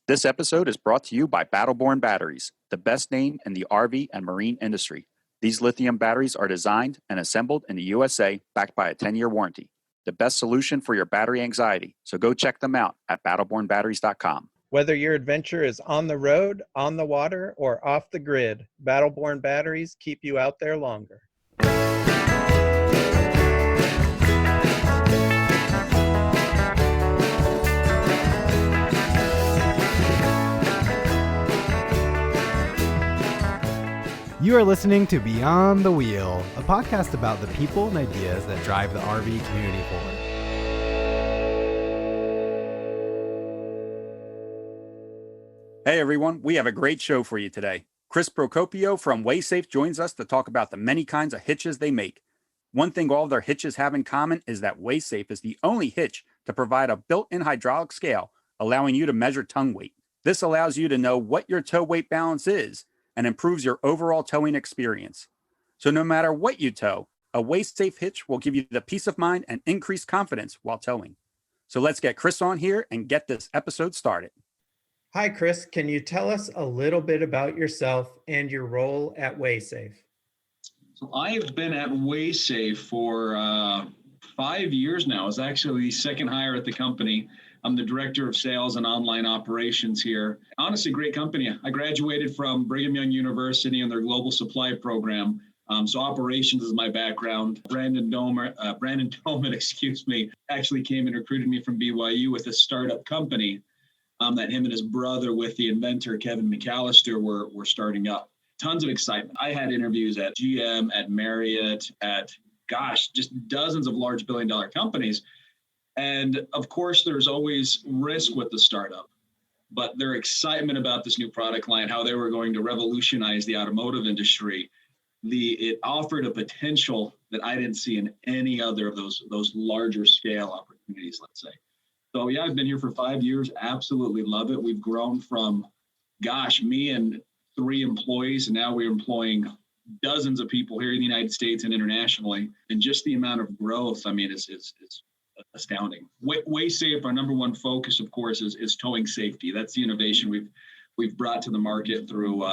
This episode is brought to you by Battleborn Batteries, the best name in the RV and marine industry. These lithium batteries are designed and assembled in the USA, backed by a 10-year warranty. The best solution for your battery anxiety, so go check them out at battlebornbatteries.com. Whether your adventure is on the road, on the water, or off the grid, Battleborn batteries keep you out there longer. You are listening to Beyond the Wheel, a podcast about the people and ideas that drive the RV community forward. Hey everyone, we have a great show for you today. Chris Procopio from WaySafe joins us to talk about the many kinds of hitches they make. One thing all of their hitches have in common is that WaySafe is the only hitch to provide a built-in hydraulic scale, allowing you to measure tongue weight. This allows you to know what your tow weight balance is and improves your overall towing experience. So no matter what you tow, a WaySafe hitch will give you the peace of mind and increased confidence while towing. So let's get Chris on here and get this episode started. Hi, Chris. Can you tell us a little bit about yourself and your role at WaySafe? So I have been at WaySafe for 5 years now. I was actually the second hire at the company. I'm the director of sales and online operations here. Honestly, great company. I graduated from Brigham Young University in their global supply program. So operations is my background. Brandon Doman, actually came and recruited me from BYU with a startup company that him and his brother with the inventor, Kevin McAllister, were starting up. Tons of excitement. I had interviews at GM, at Marriott, at, just dozens of large billion-dollar companies. And of course, there's always risk with the startup, but their excitement about this new product line, how they were going to revolutionize the automotive industry, it offered a potential that I didn't see in any other of those larger scale opportunities, let's say. So yeah, I've been here for 5 years. Absolutely love it. We've grown from, me and 3 employees, and now we're employing dozens of people here in the United States and internationally. And just the amount of growth, is astounding. WaySafe, our number one focus, of course, is towing safety. That's the innovation we've brought to the market through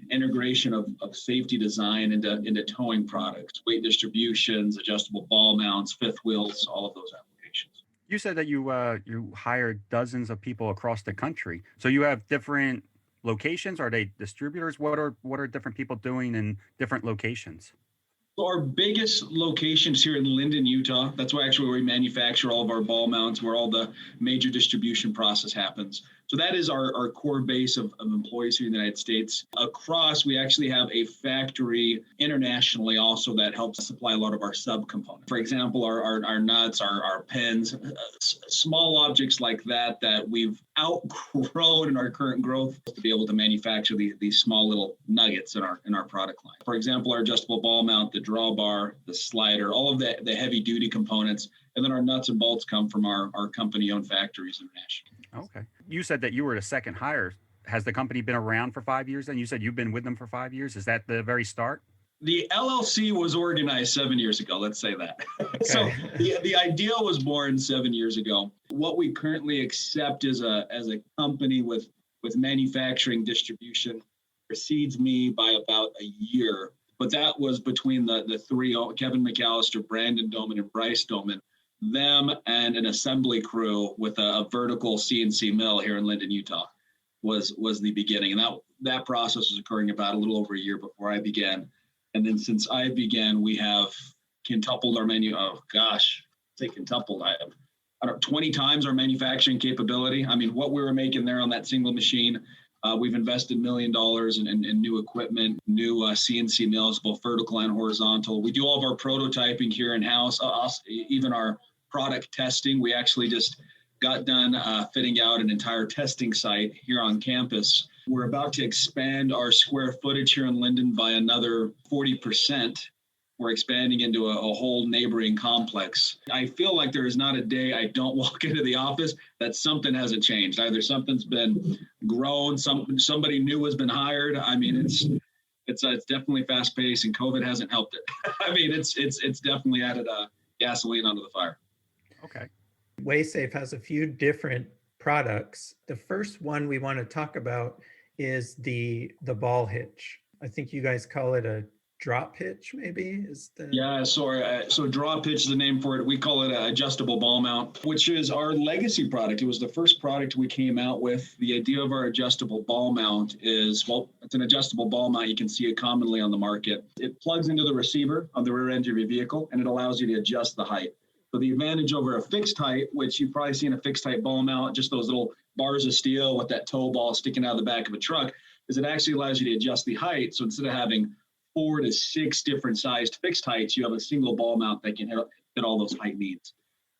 integration of safety design into towing products, weight distributions, adjustable ball mounts, fifth wheels, all of those applications. You said that you hired dozens of people across the country. So you have different locations? Are they distributors? What are different people doing in different locations? So our biggest locations here in Linden, Utah. That's where we manufacture all of our ball mounts, where all the major distribution process happens. So that is our core base of employees here in the United States. Across, we actually have a factory internationally also that helps supply a lot of our subcomponents. For example, our nuts, our pins, small objects like that we've outgrown in our current growth to be able to manufacture these small little nuggets in our product line. For example, our adjustable ball mount, the drawbar, the slider, all of the heavy duty components, and then our nuts and bolts come from our company-owned factories internationally. Okay. You said that you were the second hire. Has the company been around for 5 years? And you said you've been with them for 5 years. Is that the very start? The LLC was organized 7 years ago. Let's say that. Okay. So the idea was born 7 years ago. What we currently accept as a company with manufacturing distribution precedes me by about a year. But that was between the 3, Kevin McAllister, Brandon Doman, and Bryce Doman, them and an assembly crew with a vertical CNC mill here in Linden, Utah was the beginning. And that process was occurring about a little over a year before I began. And then since I began, we have quintupled our menu. Quintupled. I don't know, 20 times our manufacturing capability. What we were making there on that single machine, we've invested $1 million in new equipment, new CNC mills, both vertical and horizontal. We do all of our prototyping here in-house, even our product testing. We actually just got done fitting out an entire testing site here on campus. We're about to expand our square footage here in Linden by another 40%. We're expanding into a whole neighboring complex. I feel like there is not a day I don't walk into the office that something hasn't changed. Either something's been grown, somebody new has been hired. It's definitely fast paced, and COVID hasn't helped it. It's definitely added gasoline onto the fire. Okay. WaySafe has a few different products. The first one we want to talk about is the ball hitch. I think you guys call it a drop hitch, maybe is the... Yeah, so drop hitch is the name for it. We call it an adjustable ball mount, which is our legacy product. It was the first product we came out with. The idea of our adjustable ball mount is, well, it's an adjustable ball mount. You can see it commonly on the market. It plugs into the receiver on the rear end of your vehicle, and it allows you to adjust the height. So the advantage over a fixed height, which you've probably seen a fixed height ball mount, just those little bars of steel with that toe ball sticking out of the back of a truck, is it actually allows you to adjust the height. So instead of having 4 to 6 different sized fixed heights, you have a single ball mount that can hit all those height needs.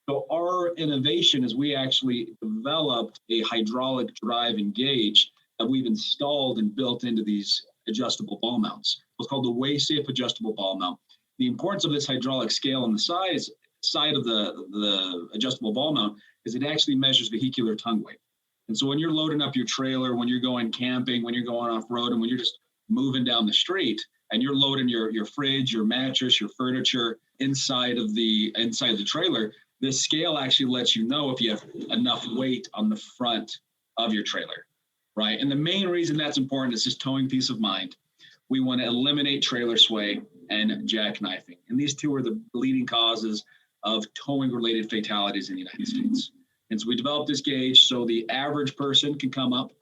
So our innovation is we actually developed a hydraulic drive and gauge that we've installed and built into these adjustable ball mounts. It's called the WaySafe adjustable ball mount. The importance of this hydraulic scale on the side of the adjustable ball mount is it actually measures vehicular tongue weight. And so when you're loading up your trailer, when you're going camping, when you're going off road, and when you're just moving down the street, and you're loading your fridge, your mattress, your furniture inside the trailer, this scale actually lets you know if you have enough weight on the front of your trailer, right? And the main reason that's important is just towing peace of mind. We want to eliminate trailer sway and jackknifing. And these two are the leading causes of towing-related fatalities in the United States. And so we developed this gauge so the average person can come up,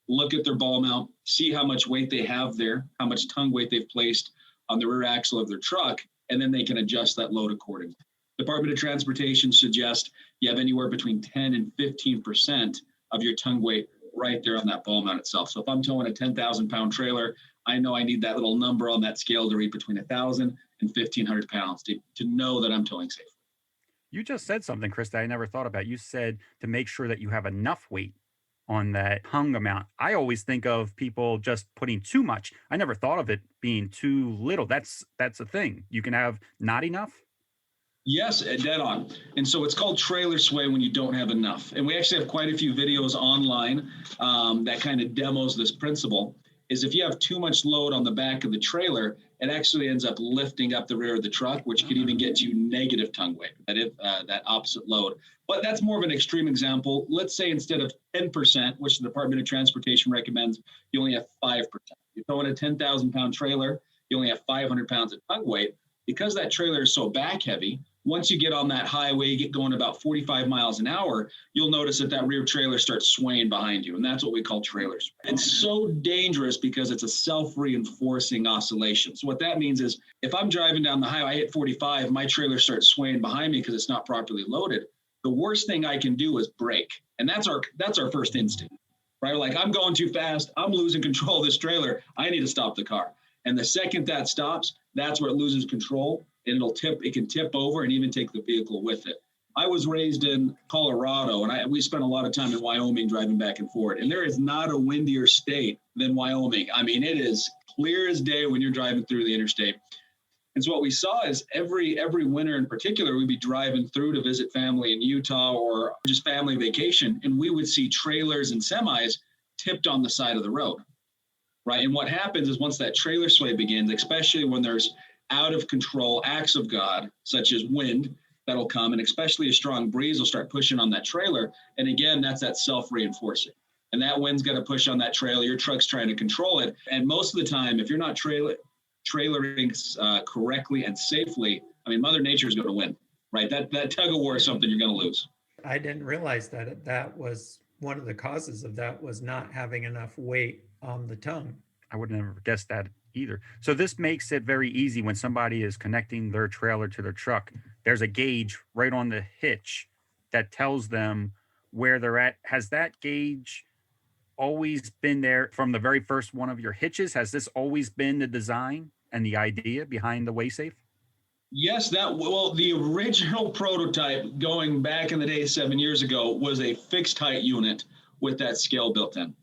look at their ball mount, see how much weight they have there, how much tongue weight they've placed on the rear axle of their truck, and then they can adjust that load accordingly. Department of Transportation suggests you have anywhere between 10 and 15% of your tongue weight right there on that ball mount itself. So if I'm towing a 10,000 pound trailer, I know I need that little number on that scale to read between 1,000 and 1,500 pounds to know that I'm towing safely. You just said something, Chris, that I never thought about. You said to make sure that you have enough weight on that tongue amount. I always think of people just putting too much. I never thought of it being too little. That's a thing. You can have not enough. Yes, dead on. And so it's called trailer sway when you don't have enough. And we actually have quite a few videos online that kind of demos this principle. Is if you have too much load on the back of the trailer, it actually ends up lifting up the rear of the truck, which could even get you negative tongue weight, that opposite load. But that's more of an extreme example. Let's say instead of 10%, which the Department of Transportation recommends, you only have 5%. You're throwing a 10,000 pound trailer, you only have 500 pounds of tongue weight. Because that trailer is so back heavy, once you get on that highway, you get going about 45 miles an hour, you'll notice that rear trailer starts swaying behind you. And that's what we call trailers. It's so dangerous because it's a self-reinforcing oscillation. So what that means is if I'm driving down the highway, I hit 45, my trailer starts swaying behind me because it's not properly loaded. The worst thing I can do is brake. And that's our first instinct, right? Like I'm going too fast. I'm losing control of this trailer. I need to stop the car. And the second that stops, that's where it loses control. And it can tip over and even take the vehicle with it. I was raised in Colorado, and we spent a lot of time in Wyoming driving back and forth. And there is not a windier state than Wyoming. I mean, it is clear as day when you're driving through the interstate. And so what we saw is every winter in particular, we'd be driving through to visit family in Utah or just family vacation, and we would see trailers and semis tipped on the side of the road, right? And what happens is once that trailer sway begins, especially when there's out of control acts of God, such as wind, that'll come, and especially a strong breeze will start pushing on that trailer. And again, that's that self-reinforcing. And that wind's going to push on that trailer. Your truck's trying to control it. And most of the time, if you're not trailering correctly and safely, I mean, Mother Nature is going to win, right? That tug of war is something you're going to lose. I didn't realize that was one of the causes of that was not having enough weight on the tongue. I would never guess that either. So this makes it very easy when somebody is connecting their trailer to their truck. There's a gauge right on the hitch that tells them where they're at. Has that gauge always been there from the very first one of your hitches? Has this always been the design and the idea behind the WaySafe? Yes, the original prototype going back in the day 7 years ago was a fixed height unit with that scale built in.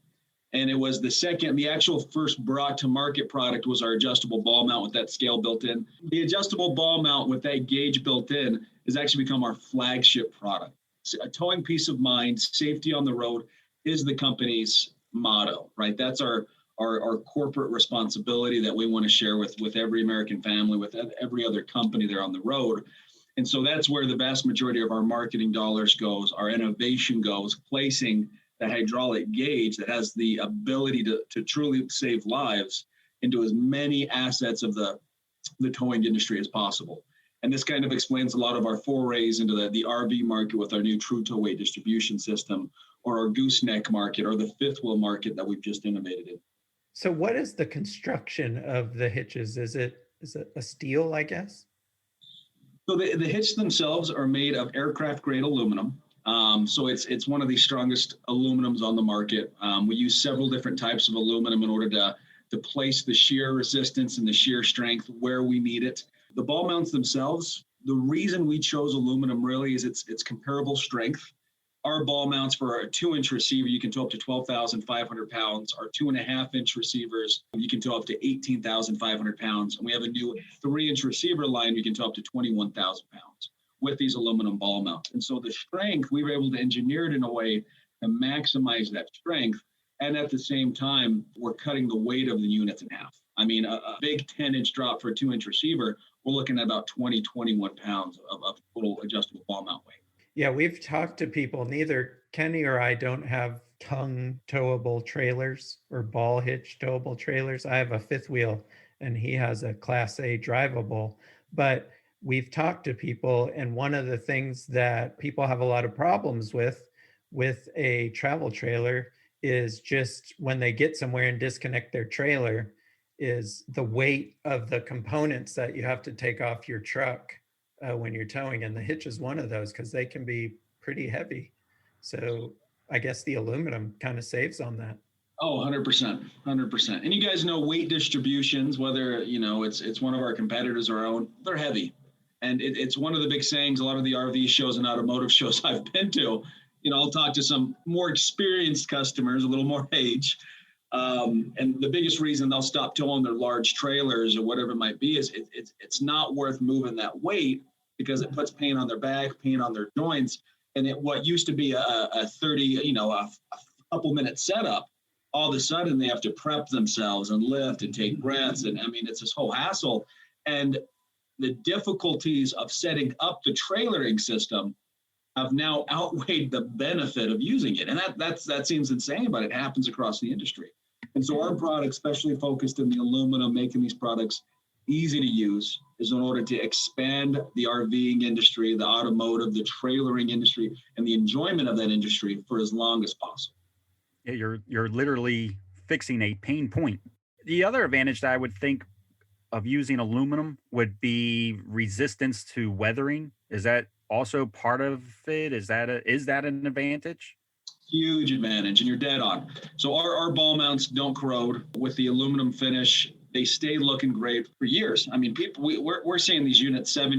And it was the actual first brought to market product was our adjustable ball mount with that scale built in. The adjustable ball mount with that gauge built in has actually become our flagship product. A towing peace of mind, safety on the road is the company's motto, right? That's our corporate responsibility that we want to share with every American family, with every other company there on the road. And so that's where the vast majority of our marketing dollars goes, our innovation goes, placing the hydraulic gauge that has the ability to truly save lives into as many assets of the towing industry as possible. And this kind of explains a lot of our forays into the RV market with our new true tow weight distribution system, or our gooseneck market, or the fifth wheel market that we've just innovated in. So what is the construction of the hitches? Is it a steel, I guess? So the hitch themselves are made of aircraft grade aluminum. So it's one of the strongest aluminums on the market. We use several different types of aluminum in order to place the shear resistance and the shear strength where we need it. The ball mounts themselves, the reason we chose aluminum really is it's comparable strength. Our ball mounts for a 2-inch receiver, you can tow up to 12,500 pounds. Our 2.5-inch receivers, you can tow up to 18,500 pounds. And we have a new 3-inch receiver line, you can tow up to 21,000 pounds with these aluminum ball mounts. And so the strength, we were able to engineer it in a way to maximize that strength. And at the same time, we're cutting the weight of the units in half. I mean, a big 10-inch drop for a 2-inch receiver, we're looking at about 21 pounds of total adjustable ball mount weight. Yeah, we've talked to people, neither Kenny or I don't have tongue towable trailers or ball hitch towable trailers. I have a fifth wheel and he has a Class A drivable, but we've talked to people, and one of the things that people have a lot of problems with a travel trailer is just when they get somewhere and disconnect their trailer is the weight of the components that you have to take off your truck when you're towing. And the hitch is one of those because they can be pretty heavy. So I guess the aluminum kind of saves on that. Oh, 100%, 100%. And you guys know weight distributions, whether, it's one of our competitors or our own, they're heavy. And it's one of the big sayings, a lot of the RV shows and automotive shows I've been to, I'll talk to some more experienced customers, a little more age. And the biggest reason they'll stop towing their large trailers or whatever it might be is it's not worth moving that weight because it puts pain on their back, pain on their joints. And what used to be a 30, a couple minute setup, all of a sudden they have to prep themselves and lift and take breaths. And it's this whole hassle. And the difficulties of setting up the trailering system have now outweighed the benefit of using it. And that seems insane, but it happens across the industry. And so our product, especially focused in the aluminum, making these products easy to use, is in order to expand the RVing industry, the automotive, the trailering industry, and the enjoyment of that industry for as long as possible. Yeah, you're literally fixing a pain point. The other advantage that I would think of using aluminum would be resistance to weathering. Is that also part of it? Is that an advantage? Huge advantage, and you're dead on. So our ball mounts don't corrode with the aluminum finish. They stay looking great for years. We're seeing these units 7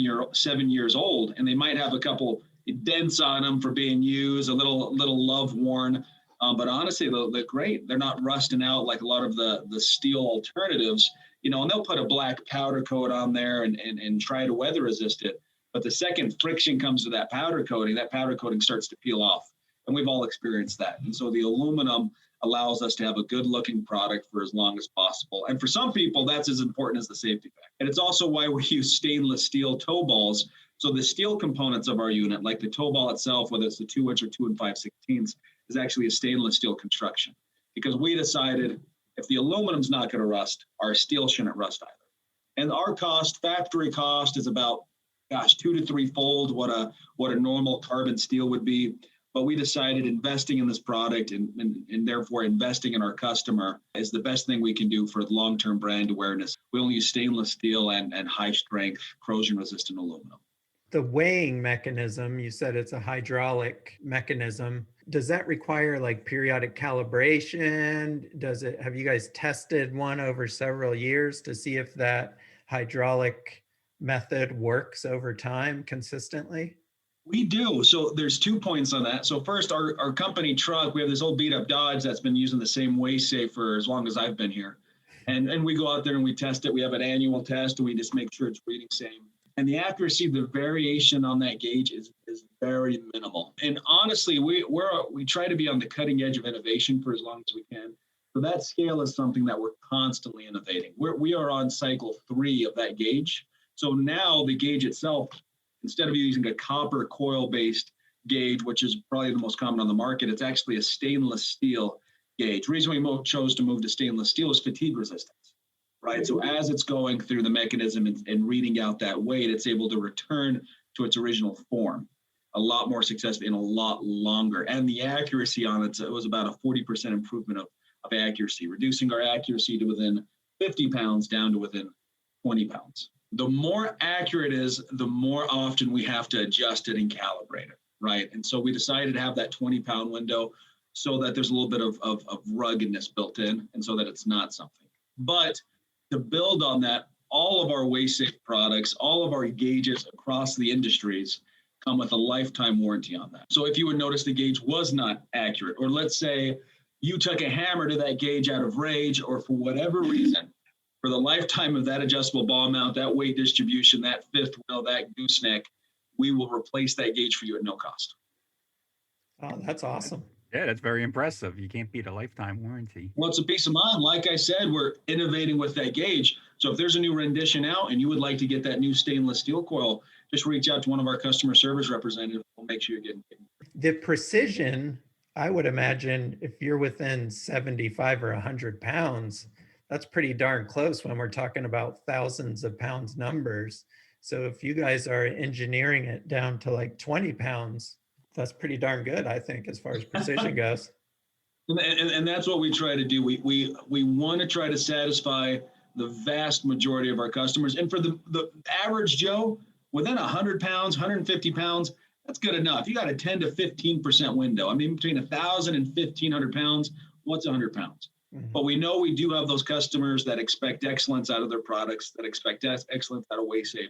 years old, and they might have a couple dents on them for being used, a little love worn. But honestly, they're great. They're not rusting out like a lot of the steel alternatives. And they'll put a black powder coat on there and try to weather resist it. But the second friction comes to that powder coating starts to peel off. And we've all experienced that. And so the aluminum allows us to have a good looking product for as long as possible. And for some people, that's as important as the safety factor. And it's also why we use stainless steel tow balls. So the steel components of our unit, like the tow ball itself, whether it's the 2-inch or 2 5/16, is actually a stainless steel construction. Because we decided if the aluminum's not going to rust, our steel shouldn't rust either. And our factory cost is about, 2 to 3-fold what a normal carbon steel would be. But we decided investing in this product and therefore investing in our customer is the best thing we can do for long-term brand awareness. We only use stainless steel and high-strength, corrosion-resistant aluminum. The weighing mechanism, you said it's a hydraulic mechanism. Does that require like periodic calibration? Have you guys tested one over several years to see if that hydraulic method works over time consistently? We do. So there's 2 points on that. So first, our company truck, we have this old beat up Dodge that's been using the same WaySafe for as long as I've been here. And we go out there and we test it. We have an annual test and we just make sure it's reading same. And the accuracy, the variation on that gauge is very minimal. And honestly, we try to be on the cutting edge of innovation for as long as we can. So that scale is something that we're constantly innovating. We are on cycle 3 of that gauge. So now the gauge itself, instead of using a copper coil-based gauge, which is probably the most common on the market. It's actually a stainless steel gauge. The reason we chose to move to stainless steel is fatigue resistance, right? So as it's going through the mechanism and reading out that weight, it's able to return to its original form a lot more successfully and a lot longer. And the accuracy on it was about a 40% improvement of accuracy, reducing our accuracy to within 50 pounds down to within 20 pounds. The more accurate it is, the more often we have to adjust it and calibrate it, right? And so we decided to have that 20-pound window so that there's a little bit of ruggedness built in and so that it's not something. But to build on that, all of our WaySafe products, all of our gauges across the industries come with a lifetime warranty on that. So if you would notice the gauge was not accurate, or let's say you took a hammer to that gauge out of rage, or for whatever reason, for the lifetime of that adjustable ball mount, that weight distribution, that fifth wheel, that gooseneck, we will replace that gauge for you at no cost. Oh, that's awesome. Yeah, that's very impressive. You can't beat a lifetime warranty. Well, it's a peace of mind. Like I said, we're innovating with that gauge. So if there's a new rendition out and you would like to get that new stainless steel coil, just reach out to one of our customer service representatives. We'll make sure you're getting it. The precision, I would imagine if you're within 75 or 100 pounds, that's pretty darn close when we're talking about thousands of pounds numbers. So if you guys are engineering it down to like 20 pounds, that's pretty darn good, I think, as far as precision goes. And that's what we try to do. We want to try to satisfy the vast majority of our customers. And for the average Joe, within 100 pounds, 150 pounds, that's good enough. You got a 10 to 15% window. I mean, between 1,000 and 1,500 pounds, what's 100 pounds? Mm-hmm. But we know we do have those customers that expect excellence out of their products, that expect excellence out of WaySafe.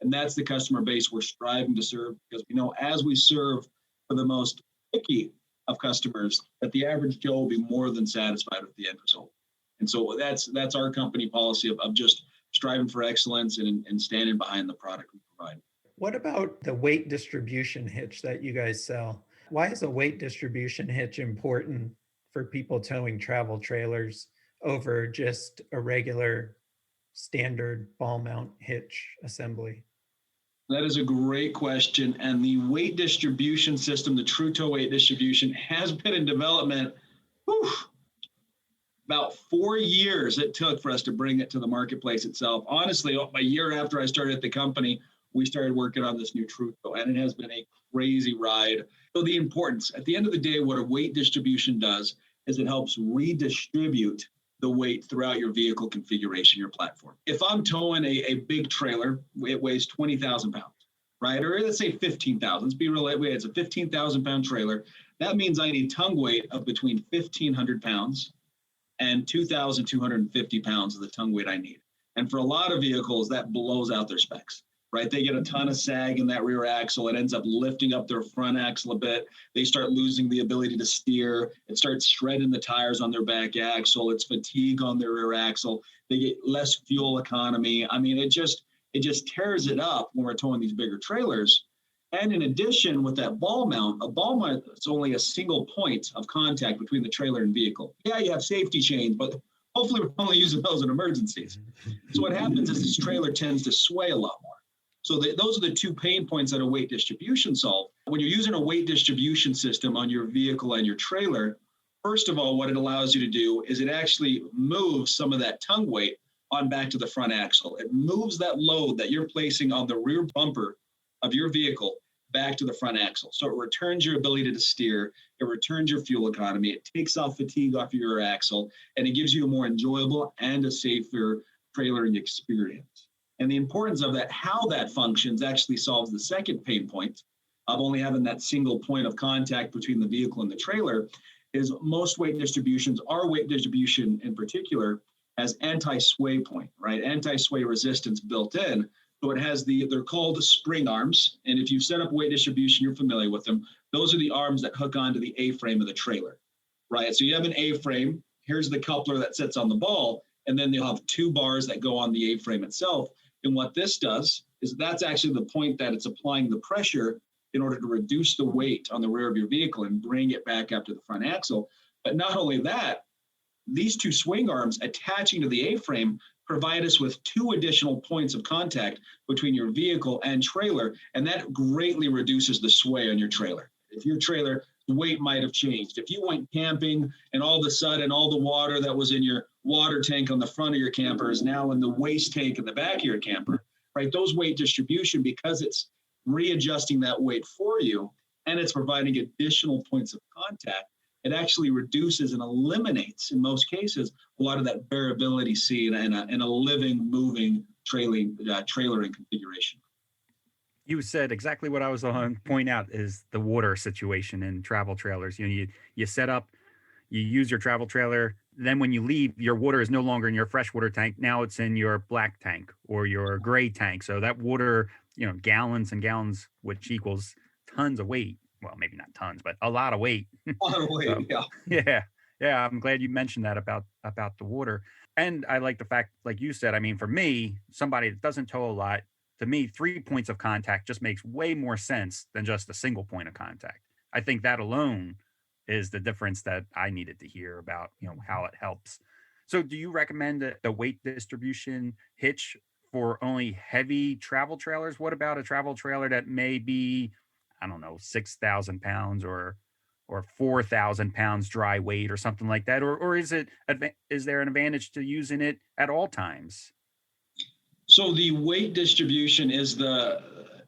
And that's the customer base we're striving to serve, because we know as we serve for the most picky of customers, that the average Joe will be more than satisfied with the end result. And so that's our company policy of just striving for excellence and standing behind the product we provide. What about the weight distribution hitch that you guys sell? Why is a weight distribution hitch important for people towing travel trailers over just a regular standard ball mount hitch assembly? That is a great question. And the weight distribution system, the True Tow weight distribution, has been in development about 4 years it took for us to bring it to the marketplace itself. Honestly, a year after I started at the company, we started working on this new True Tow, and it has been a crazy ride. So the importance, at the end of the day, what a weight distribution does is it helps redistribute the weight throughout your vehicle configuration, your platform. If I'm towing a big trailer, it weighs 20,000 pounds, right? Or let's say 15,000. Let's be real, it's a 15,000 pound trailer. That means I need tongue weight of between 1,500 pounds and 2,250 pounds of the tongue weight I need. And for a lot of vehicles, that blows out their specs, right? They get a ton of sag in that rear axle. It ends up lifting up their front axle a bit. They start losing the ability to steer. It starts shredding the tires on their back axle. It's fatigue on their rear axle. They get less fuel economy. I mean, it just tears it up when we're towing these bigger trailers. And in addition, with that ball mount, a ball mount is only a single point of contact between the trailer and vehicle. Yeah, you have safety chains, but hopefully we're only using those in emergencies. So what happens is this trailer tends to sway a lot more. So those are the two pain points that a weight distribution solves. When you're using a weight distribution system on your vehicle and your trailer, first of all, what it allows you to do is it actually moves some of that tongue weight on back to the front axle. It moves that load that you're placing on the rear bumper of your vehicle back to the front axle. So it returns your ability to steer, it returns your fuel economy, it takes off fatigue off your rear axle, and it gives you a more enjoyable and a safer trailering experience. And the importance of that, how that functions, actually solves the second pain point of only having that single point of contact between the vehicle and the trailer, is most weight distributions, our weight distribution in particular, has anti-sway point, right? Anti-sway resistance built in. So it has they're called spring arms. And if you've set up weight distribution, you're familiar with them. Those are the arms that hook onto the A-frame of the trailer, right? So you have an A-frame, here's the coupler that sits on the ball, and then you'll have two bars that go on the A-frame itself. And what this does is that's actually the point that it's applying the pressure in order to reduce the weight on the rear of your vehicle and bring it back up to the front axle. But not only that, these two swing arms attaching to the A-frame provide us with two additional points of contact between your vehicle and trailer, and that greatly reduces the sway on your trailer. If your trailer, the weight might have changed. If you went camping and all of a sudden all the water that was in your water tank on the front of your camper is now in the waste tank in the back of your camper, right? Those weight distribution, because it's readjusting that weight for you and it's providing additional points of contact, it actually reduces and eliminates, in most cases, a lot of that variability seen in a living, moving trailering configuration. You said exactly what I was on point out is the water situation in travel trailers. You set up, you use your travel trailer. Then when you leave, your water is no longer in your freshwater tank. Now it's in your black tank or your gray tank. So that water, gallons and gallons, which equals tons of weight. Well, maybe not tons, but a lot of weight. A lot of weight, yeah. Yeah. I'm glad you mentioned that about the water. And I like the fact, like you said, I mean, for me, somebody that doesn't tow a lot, to me, 3 points of contact just makes way more sense than just a single point of contact. I think that alone is the difference that I needed to hear about, how it helps. So do you recommend the weight distribution hitch for only heavy travel trailers? What about a travel trailer that may be, 6,000 pounds or 4,000 pounds dry weight or something like that? Or is there an advantage to using it at all times? So the weight distribution is the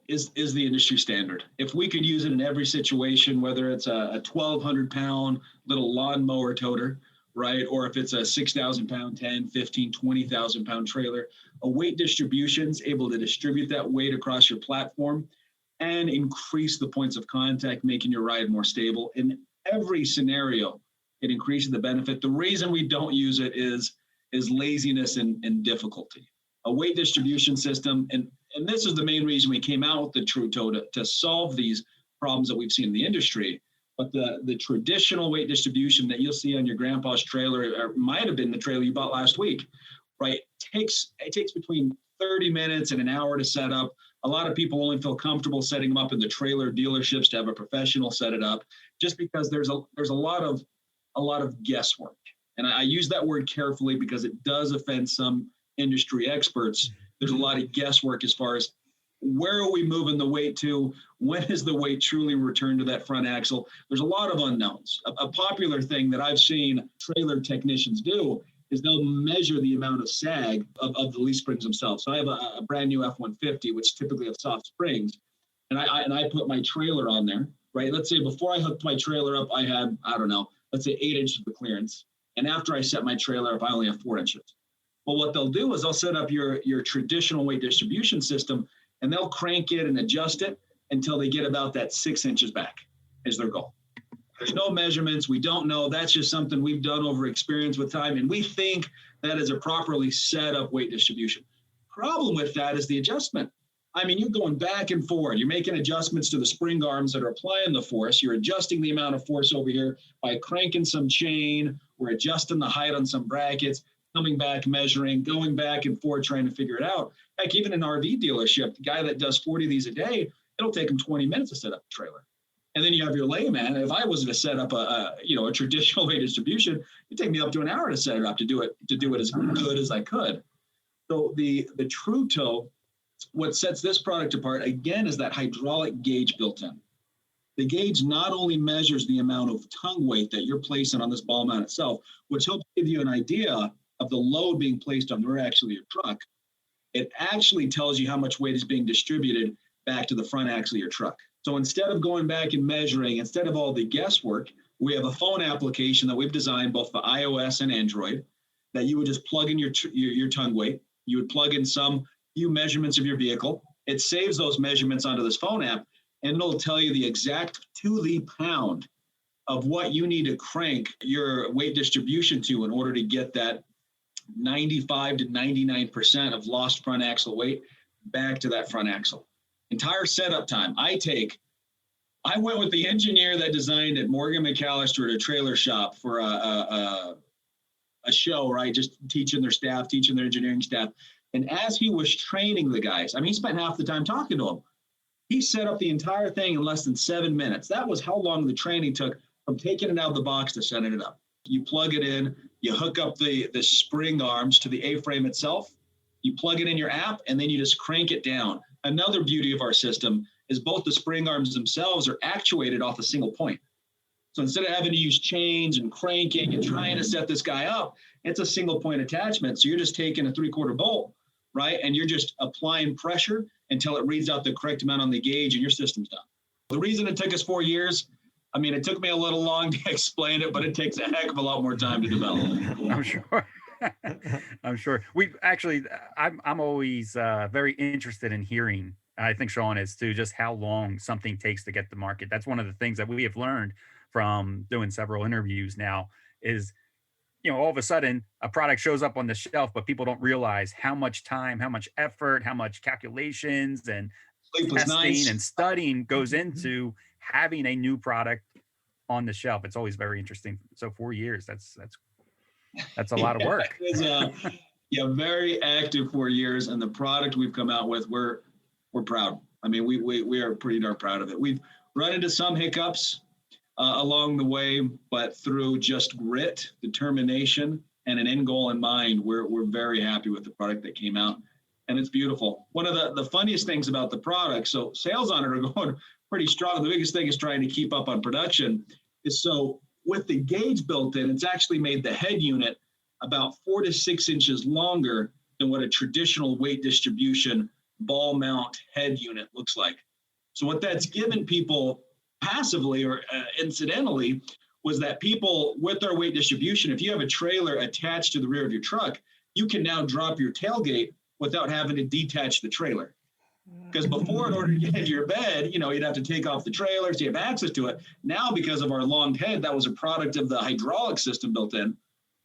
industry standard. If we could use it in every situation, whether it's a 1,200 pound little lawnmower toter, right? Or if it's a 6,000 pound, 10, 15, 20,000 pound trailer, a weight distribution is able to distribute that weight across your platform and increase the points of contact, making your ride more stable. In every scenario, it increases the benefit. The reason we don't use it is laziness and difficulty. A weight distribution system, and this is the main reason we came out with the TrueTow to solve these problems that we've seen in the industry. But the traditional weight distribution that you'll see on your grandpa's trailer, or might have been the trailer you bought last week, right? It takes between 30 minutes and an hour to set up. A lot of people only feel comfortable setting them up in the trailer dealerships to have a professional set it up, just because there's a lot of guesswork. And I use that word carefully because it does offend some industry experts. There's a lot of guesswork as far as where are we moving the weight to? When is the weight truly returned to that front axle? There's a lot of unknowns. A popular thing that I've seen trailer technicians do is they'll measure the amount of sag of the leaf springs themselves. So I have a brand new F-150, which typically have soft springs, and I put my trailer on there, right? Let's say before I hooked my trailer up, I had, let's say 8 inches of clearance. And after I set my trailer up, I only have 4 inches. Well, what they'll do is they'll set up your traditional weight distribution system, and they'll crank it and adjust it until they get about that 6 inches back is their goal. There's no measurements. We don't know. That's just something we've done over experience with time, and we think that is a properly set up weight distribution. Problem with that is the adjustment. I mean, you're going back and forward. You're making adjustments to the spring arms that are applying the force. You're adjusting the amount of force over here by cranking some chain. We're adjusting the height on some brackets, coming back, measuring, going back and forth, trying to figure it out. Heck, even an RV dealership, the guy that does 40 of these a day, it'll take him 20 minutes to set up a trailer. And then you have your layman. If I was to set up a traditional weight distribution, it'd take me up to an hour to set it up to do it as good as I could. So the TrueTow, what sets this product apart again is that hydraulic gauge built in. The gauge not only measures the amount of tongue weight that you're placing on this ball mount itself, which helps give you an idea of the load being placed on the rear axle of your truck. It actually tells you how much weight is being distributed back to the front axle of your truck. So instead of going back and measuring, instead of all the guesswork, we have a phone application that we've designed both for iOS and Android that you would just plug in your tongue weight. You would plug in some few measurements of your vehicle. It saves those measurements onto this phone app, and it'll tell you the exact to the pound of what you need to crank your weight distribution to in order to get that 95 to 99% of lost front axle weight back to that front axle. Entire setup time I went with the engineer that designed it, Morgan McAllister, at a trailer shop for a show, right? Just teaching their engineering staff. And as he was training the guys, he spent half the time talking to them. He set up the entire thing in less than 7 minutes. That was how long the training took from taking it out of the box to setting it up. You plug it in, you hook up the spring arms to the A-frame itself, you plug it in your app, and then you just crank it down. Another beauty of our system is both the spring arms themselves are actuated off a single point. So instead of having to use chains and cranking and trying to set this guy up, it's a single point attachment. So you're just taking a 3/4 bolt, right? And you're just applying pressure until it reads out the correct amount on the gauge and your system's done. The reason it took us 4 years, I mean, it took me a little long to explain it, but it takes a heck of a lot more time to develop. I'm sure. I'm sure. We actually, I'm always very interested in hearing, and I think Sean is too, just how long something takes to get to market. That's one of the things that we have learned from doing several interviews now is, all of a sudden a product shows up on the shelf, but people don't realize how much time, how much effort, how much calculations and Sleepless testing nights and studying goes into having a new product on the shelf. It's always very interesting. So 4 years, that's a lot of work. It is very active 4 years, and the product we've come out with, we're proud. I mean, we are pretty darn proud of it. We've run into some hiccups along the way, but through just grit, determination, and an end goal in mind, we're very happy with the product that came out, and it's beautiful. One of the funniest things about the product, so sales on it are going pretty strong. The biggest thing is trying to keep up on production. So with the gauge built in, it's actually made the head unit about 4 to 6 inches longer than what a traditional weight distribution ball mount head unit looks like. So what that's given people passively or incidentally was that people with their weight distribution, if you have a trailer attached to the rear of your truck, you can now drop your tailgate without having to detach the trailer. Because before, in order to get into your bed, you'd have to take off the trailer so you have access to it. Now, because of our long head, that was a product of the hydraulic system built in.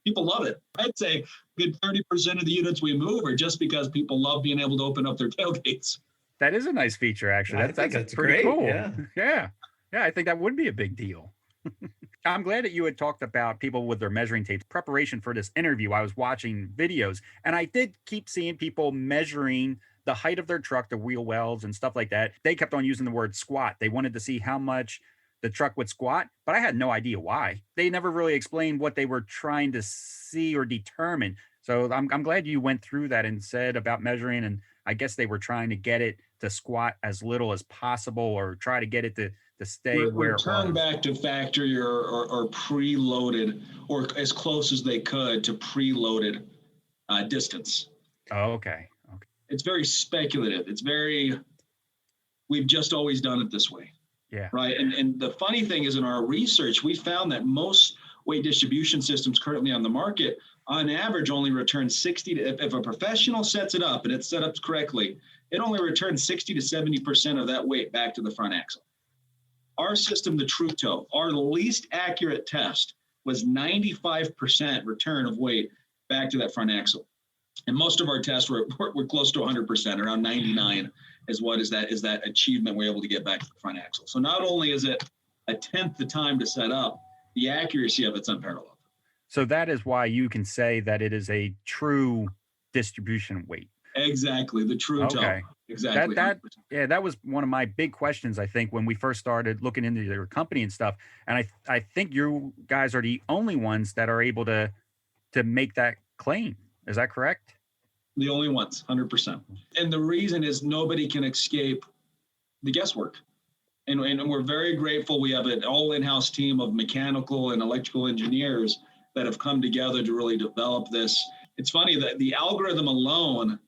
People love it. I'd say a good 30% of the units we move are just because people love being able to open up their tailgates. That is a nice feature, actually. That's pretty great. cool. Yeah. Yeah, I think that would be a big deal. I'm glad that you had talked about people with their measuring tapes. Preparation for this interview, I was watching videos, and I did keep seeing people measuring the height of their truck, the wheel wells and stuff like that. They kept on using the word squat. They wanted to see how much the truck would squat, but I had no idea why. They never really explained what they were trying to see or determine. So I'm glad you went through that and said about measuring, and I guess they were trying to get it to squat as little as possible or try to get it to stay where it was. Return back to factory or preloaded, or as close as they could to preloaded distance. Oh, okay. It's very speculative. We've just always done it this way. Yeah. Right. And the funny thing is, in our research, we found that most weight distribution systems currently on the market, on average, only return 60 to, if a professional sets it up and it's set up correctly, it only returns 60 to 70% of that weight back to the front axle. Our system, the True Toe, our least accurate test was 95% return of weight back to that front axle. And most of our tests were close to 100%, around 99 is that achievement we're able to get back to the front axle. So not only is it a tenth the time to set up, the accuracy of it's unparalleled. So that is why you can say that it is a true distribution weight. Exactly, the True Toe. Exactly. That was one of my big questions, I think, when we first started looking into your company and stuff. And I think you guys are the only ones that are able to make that claim. Is that correct? The only ones, 100%. And the reason is nobody can escape the guesswork. And we're very grateful. We have an all in-house team of mechanical and electrical engineers that have come together to really develop this. It's funny that the algorithm alone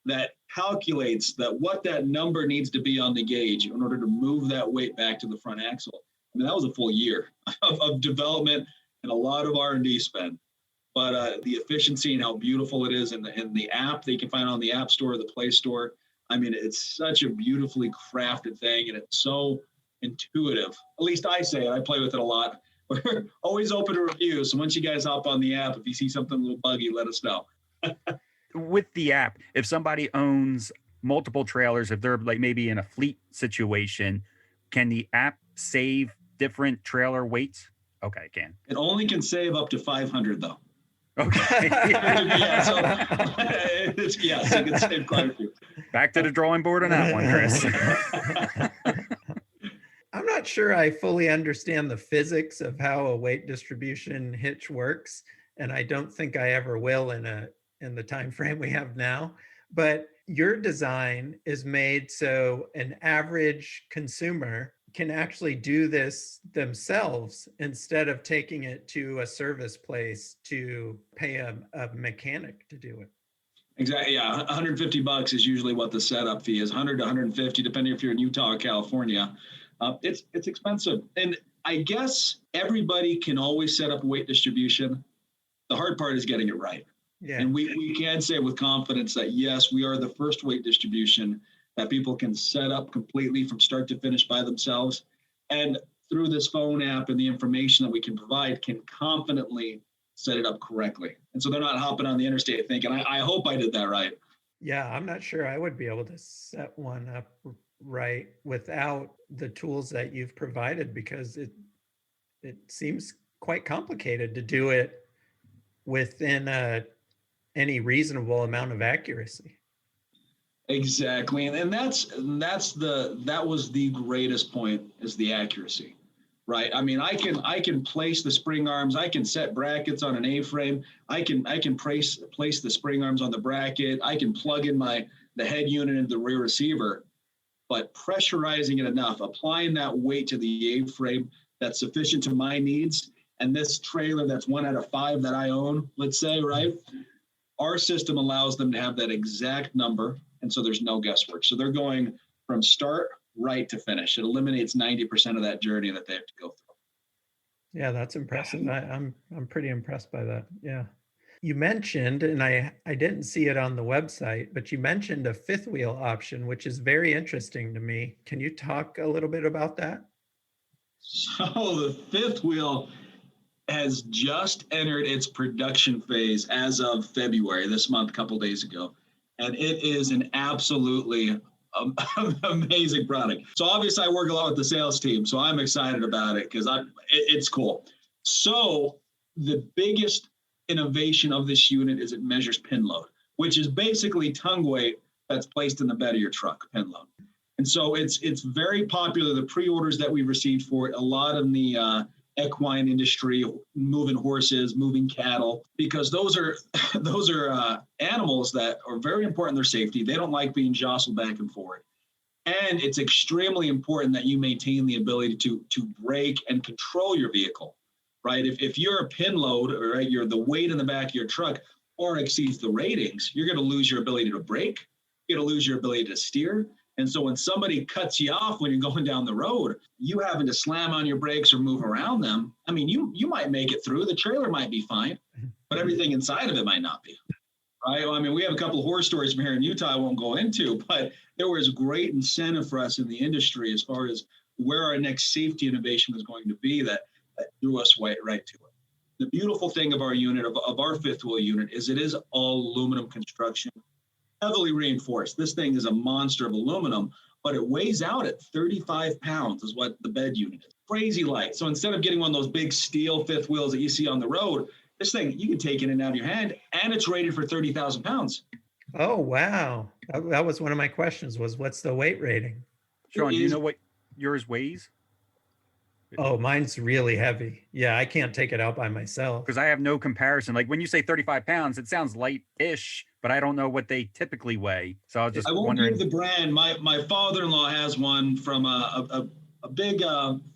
that calculates what that number needs to be on the gauge in order to move that weight back to the front axle. I mean, that was a full year of development and a lot of R&D spend. But the efficiency and how beautiful it is in the app that you can find on the App Store, the Play Store. I mean, it's such a beautifully crafted thing, and it's so intuitive. At least I say it. I play with it a lot. We're always open to reviews. So once you guys hop on the app, if you see something a little buggy, let us know. With the app, if somebody owns multiple trailers, if they're like maybe in a fleet situation, can the app save different trailer weights? Okay, it can. It only can save up to 500, though. Okay. Yes, you can save quite a few. Back to the drawing board on that one, Chris. I'm not sure I fully understand the physics of how a weight distribution hitch works, and I don't think I ever will in the time frame we have now. But your design is made so an average consumer can actually do this themselves instead of taking it to a service place to pay a mechanic to do it. Exactly. Yeah. $150 is usually what the setup fee is. 100 to 150, depending if you're in Utah or California. It's expensive. And I guess everybody can always set up weight distribution. The hard part is getting it right. Yeah. And we can say with confidence that, yes, we are the first weight distribution that people can set up completely from start to finish by themselves. And through this phone app and the information that we can provide, can confidently set it up correctly. And so they're not hopping on the interstate thinking, I hope I did that right. Yeah, I'm not sure I would be able to set one up right without the tools that you've provided, because it seems quite complicated to do it within any reasonable amount of accuracy. Exactly. And that was the greatest point, is the accuracy. Right. I mean, I can place the spring arms. I can set brackets on an A-frame. I can place the spring arms on the bracket. I can plug in the head unit into the rear receiver, but pressurizing it enough, applying that weight to the A-frame that's sufficient to my needs. And this trailer that's 1 out of 5 that I own, let's say, right? Our system allows them to have that exact number. And so there's no guesswork. So they're going from start right to finish. It eliminates 90% of that journey that they have to go through. Yeah, that's impressive. I'm pretty impressed by that. Yeah. You mentioned, and I didn't see it on the website, but you mentioned a fifth wheel option, which is very interesting to me. Can you talk a little bit about that? So the fifth wheel has just entered its production phase as of February, this month, a couple days ago. And it is an absolutely amazing product. So obviously I work a lot with the sales team, so I'm excited about it because it's cool. So the biggest innovation of this unit is it measures pin load, which is basically tongue weight that's placed in the bed of your truck, pin load. And so it's very popular. The pre-orders that we've received for it, a lot in the equine industry, moving horses, moving cattle, because those are animals that are very important in their safety. They don't like being jostled back and forth. And it's extremely important that you maintain the ability to brake and control your vehicle, right? If you're a pin load, right, you're the weight in the back of your truck far exceeds the ratings, you're going to lose your ability to brake. You're going to lose your ability to steer. And so when somebody cuts you off when you're going down the road, you having to slam on your brakes or move around them, I mean, you might make it through. The trailer might be fine, but everything inside of it might not be. Right? Well, I mean, we have a couple of horror stories from here in Utah I won't go into, but there was great incentive for us in the industry as far as where our next safety innovation was going to be that drew us right to it. The beautiful thing of our unit, of our fifth wheel unit, is it is all aluminum construction, heavily reinforced. This thing is a monster of aluminum, but it weighs out at 35 pounds is what the bed unit is. Crazy light. So instead of getting one of those big steel fifth wheels that you see on the road, this thing, you can take it in and out of your hand, and it's rated for 30,000 pounds. Oh, wow. That was one of my questions, was what's the weight rating? Sean, do you know what yours weighs? Oh, mine's really heavy. Yeah, I can't take it out by myself. Because I have no comparison. Like when you say 35 pounds, it sounds light-ish, but I don't know what they typically weigh. So I was just wondering. Give the brand. My father-in-law has one from a big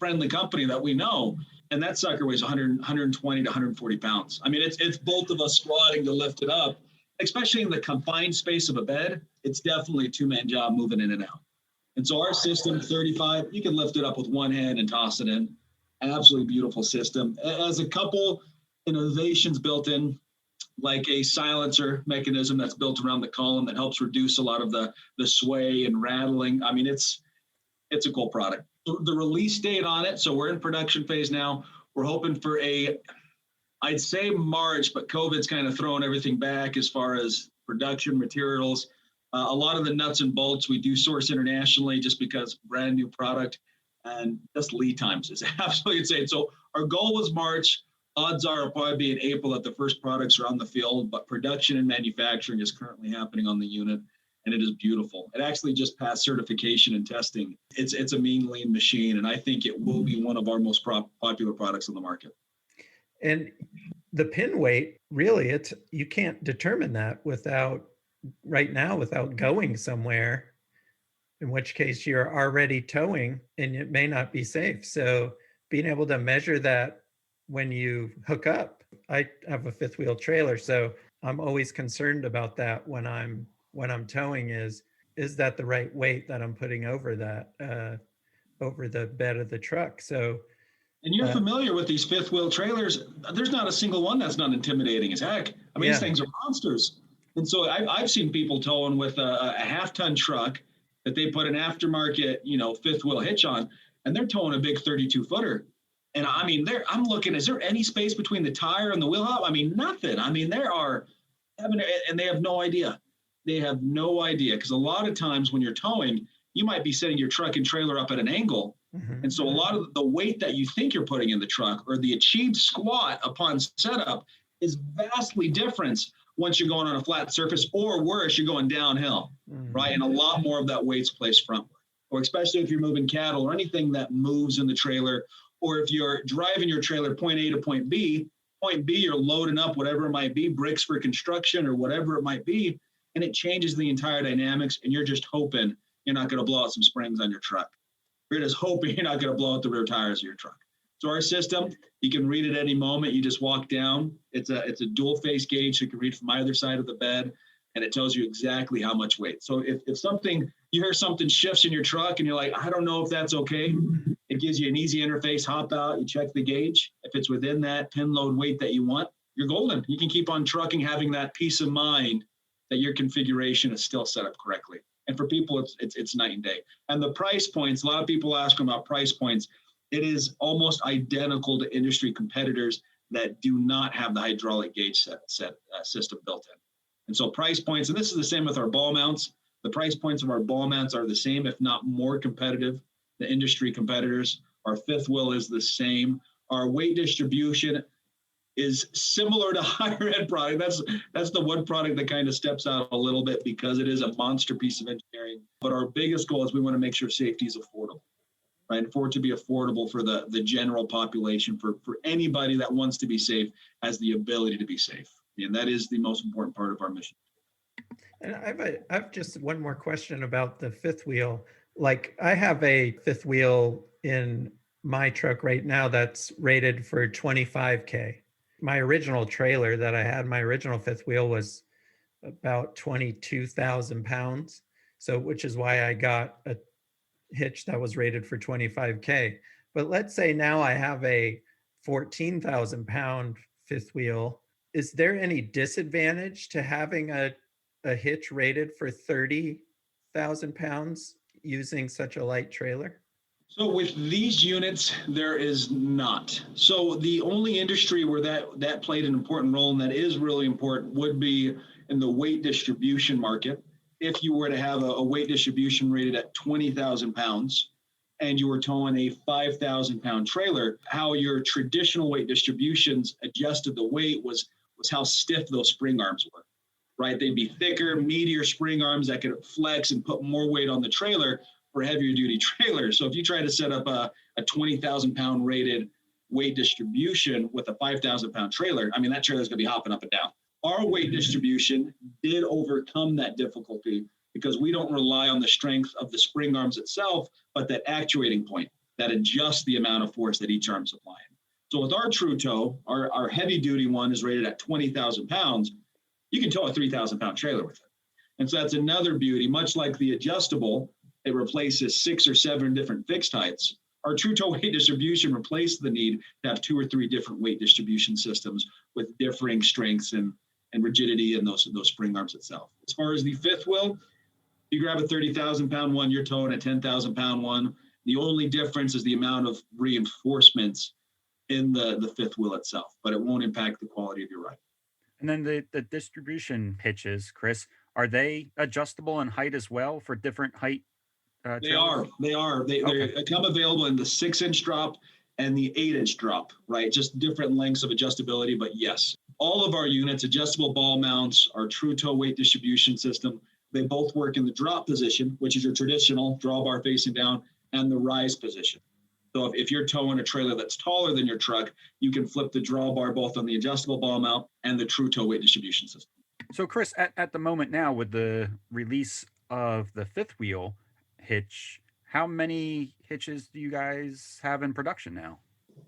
friendly company that we know, and that sucker weighs 120 to 140 pounds. I mean, it's both of us squatting to lift it up, especially in the confined space of a bed. It's definitely a two-man job moving in and out. And so our system, 35, you can lift it up with one hand and toss it in. Absolutely beautiful system. It has a couple innovations built in, like a silencer mechanism that's built around the column that helps reduce a lot of the sway and rattling. I mean, it's a cool product. The release date on it, so we're in production phase now. We're hoping for I'd say March, but COVID's kind of throwing everything back as far as production materials. A lot of the nuts and bolts we do source internationally just because brand new product, and just lead times is absolutely insane. So our goal was March. Odds are it'll probably be in April that the first products are on the field, but production and manufacturing is currently happening on the unit, and it is beautiful. It actually just passed certification and testing. It's a mean, lean machine, and I think it will be one of our most popular products on the market. And the pin weight, really, you can't determine that without right now without going somewhere, in which case you're already towing and it may not be safe. So being able to measure that when you hook up, I have a fifth wheel trailer, so I'm always concerned about that when I'm towing is that the right weight that I'm putting over that over the bed of the truck. So and you're familiar with these fifth wheel trailers. There's not a single one that's not intimidating as heck. I mean, Yeah. These things are monsters. And so I've seen people towing with a half-ton truck that they put an aftermarket, fifth wheel hitch on, and they're towing a big 32-footer. And I mean, I'm looking, is there any space between the tire and the wheel hub? I mean, nothing. I mean, and they have no idea. They have no idea, because a lot of times when you're towing, you might be setting your truck and trailer up at an angle. Mhm. And so a lot of the weight that you think you're putting in the truck or the achieved squat upon setup is vastly different once you're going on a flat surface, or worse, you're going downhill, right? And a lot more of that weight's placed frontward, or especially if you're moving cattle or anything that moves in the trailer, or if you're driving your trailer point A to point B, you're loading up whatever it might be, bricks for construction or whatever it might be, and it changes the entire dynamics, and you're just hoping you're not going to blow out some springs on your truck. You're just hoping you're not going to blow out the rear tires of your truck. So our system, you can read at any moment. You just walk down. It's a dual face gauge, so you can read from either side of the bed, and it tells you exactly how much weight. So if you hear something shifts in your truck and you're like, I don't know if that's okay, it gives you an easy interface. Hop out, you check the gauge. If it's within that pin load weight that you want, you're golden. You can keep on trucking, having that peace of mind that your configuration is still set up correctly. And for people, it's night and day. And the price points, a lot of people ask about price points. It is almost identical to industry competitors that do not have the hydraulic gauge system built in. And so price points, and this is the same with our ball mounts. The price points of our ball mounts are the same, if not more competitive than industry competitors. Our fifth wheel is the same. Our weight distribution is similar to higher end product. That's the one product that kind of steps out a little bit because it is a monster piece of engineering. But our biggest goal is we want to make sure safety is affordable, right? For it to be affordable for the general population, for anybody that wants to be safe, has the ability to be safe. And that is the most important part of our mission. And I've just one more question about the fifth wheel. Like, I have a fifth wheel in my truck right now that's rated for 25K. My original trailer that I had, my original fifth wheel, was about 22,000 pounds. So, which is why I got a hitch that was rated for 25K. But let's say now I have a 14,000 pound fifth wheel. Is there any disadvantage to having a hitch rated for 30,000 pounds using such a light trailer? So with these units, there is not. So the only industry where that played an important role, and that is really important, would be in the weight distribution market. If you were to have a weight distribution rated at 20,000 pounds and you were towing a 5,000 pound trailer, how your traditional weight distributions adjusted the weight was how stiff those spring arms were, right? They'd be thicker, meatier spring arms that could flex and put more weight on the trailer for heavier duty trailers. So if you try to set up a 20,000 pound rated weight distribution with a 5,000 pound trailer, I mean, that trailer's gonna be hopping up and down. Our weight distribution did overcome that difficulty because we don't rely on the strength of the spring arms itself, but that actuating point that adjusts the amount of force that each arm's applying. So with our True Tow, our heavy duty one is rated at 20,000 pounds. You can tow a 3,000 pound trailer with it. And so that's another beauty. Much like the adjustable, it replaces 6 or 7 different fixed heights. Our True Tow weight distribution replaced the need to have 2 or 3 different weight distribution systems with differing strengths and rigidity in those spring arms itself. As far as the fifth wheel, you grab a 30,000 pound one, you're towing a 10,000 pound one. The only difference is the amount of reinforcements in the fifth wheel itself, but it won't impact the quality of your ride. And then the distribution hitches, Chris, are they adjustable in height as well for different height? They are. They come available in the 6-inch drop and the 8-inch drop, right? Just different lengths of adjustability, but yes. All of our units, adjustable ball mounts, our True Tow weight distribution system, they both work in the drop position, which is your traditional drawbar facing down, and the rise position. So if you're towing a trailer that's taller than your truck, you can flip the drawbar both on the adjustable ball mount and the True Tow weight distribution system. So, Chris, at the moment now, with the release of the fifth wheel hitch, how many hitches do you guys have in production now?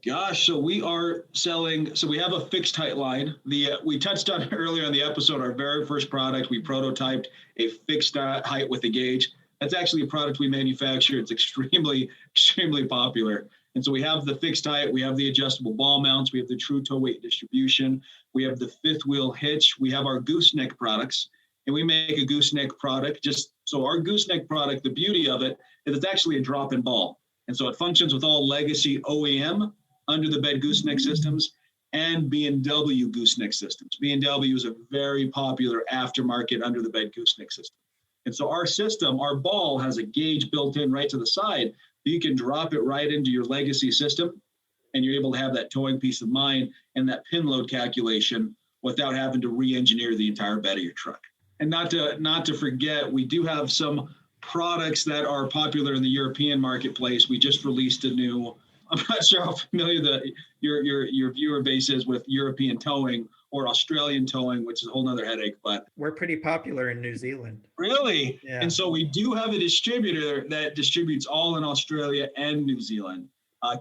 Gosh, so we are selling. So we have a fixed height line. We touched on earlier in the episode, our very first product. We prototyped a fixed height with a gauge. That's actually a product we manufacture. It's extremely, extremely popular. And so we have the fixed height. We have the adjustable ball mounts. We have the true toe weight distribution. We have the fifth wheel hitch. We have our gooseneck products, and we make a gooseneck product. Just so our gooseneck product, the beauty of it is it's actually a drop-in ball, and so it functions with all legacy OEM under the bed gooseneck systems and B&W gooseneck systems. B&W is a very popular aftermarket under the bed gooseneck system. And so our system, our ball has a gauge built in right to the side. You can drop it right into your legacy system, and you're able to have that towing peace of mind and that pin load calculation without having to re-engineer the entire bed of your truck. And not to forget, we do have some products that are popular in the European marketplace. We just released a new, I'm not sure how familiar your viewer base is with European towing or Australian towing, which is a whole nother headache, but we're pretty popular in New Zealand. Really? Yeah. And so we do have a distributor that distributes all in Australia and New Zealand.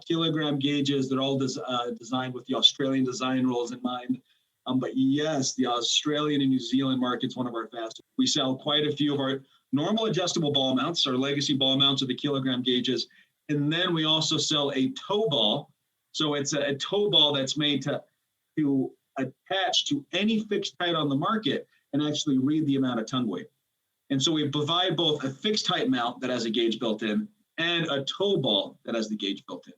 Kilogram gauges, they're all designed with the Australian design rules in mind. But yes, the Australian and New Zealand market's one of our fastest. We sell quite a few of our normal adjustable ball mounts, our legacy ball mounts are the kilogram gauges. And then we also sell a tow ball. So it's a tow ball that's made to attach to any fixed height on the market and actually read the amount of ton weight. And so we provide both a fixed height mount that has a gauge built in and a tow ball that has the gauge built in.